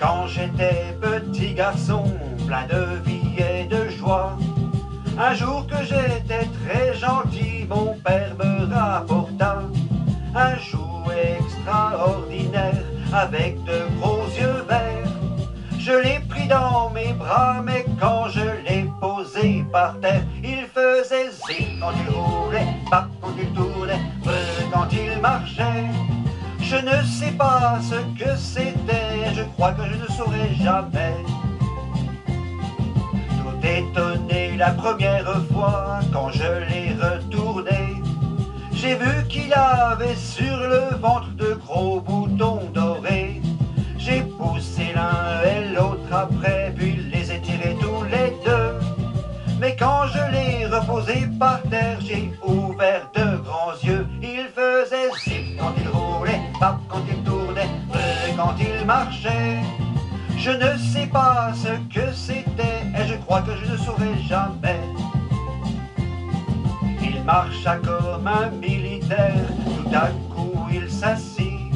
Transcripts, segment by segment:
Quand j'étais petit garçon, plein de vie et de joie, un jour que j'étais très gentil, mon père me rapporta un jouet extraordinaire avec de gros yeux verts. Je l'ai pris dans mes bras, mais quand je l'ai posé par terre, il faisait zing quand il roulait, pap quand il tournait, quand il marchait. Je ne sais pas ce que c'était, je crois que je ne saurais jamais. Tout étonné la première fois, quand je l'ai retourné, j'ai vu qu'il avait sur le ventre de gros boutons dorés. J'ai poussé l'un et l'autre après, puis les ai tirés tous les deux. Mais quand je l'ai reposé par terre, j'ai ouvert de grands yeux. Il faisait zip quand il roulait, pap quand il tournait, quand il marchait. Je ne sais pas ce que c'était, et je crois que je ne saurais jamais. Il marcha comme un militaire, tout à coup il s'assit.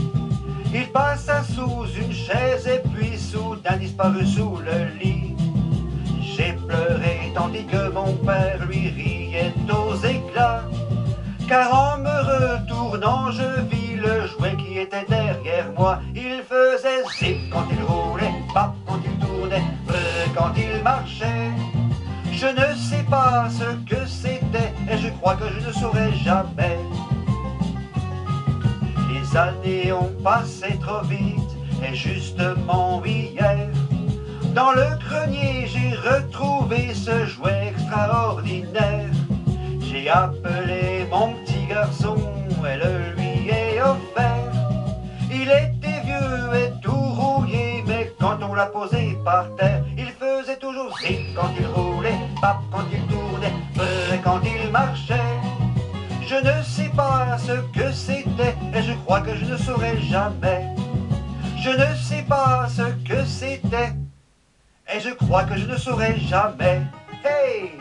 Il passa sous une chaise et puis soudain disparut sous le lit. J'ai pleuré tandis que mon père lui riait aux éclats, car en me retournant je vis le jouet qui était derrière moi. Il faisait zip quand il roulait, pap quand il tournait, quand il marchait. Je ne sais pas ce que c'était et je crois que je ne saurais jamais. Les années ont passé trop vite et justement hier, dans le grenier j'ai retrouvé ce jouet extraordinaire. J'ai appelé mon petit garçon et le lui ai offert. Il était vieux et tout rouillé, mais quand on l'a posé par terre, il faisait toujours zip quand il roulait, pap quand il tournait, quand il marchait. Je ne sais pas ce que c'était et je crois que je ne saurais jamais. Je ne sais pas ce que c'était et je crois que je ne saurais jamais. Hey!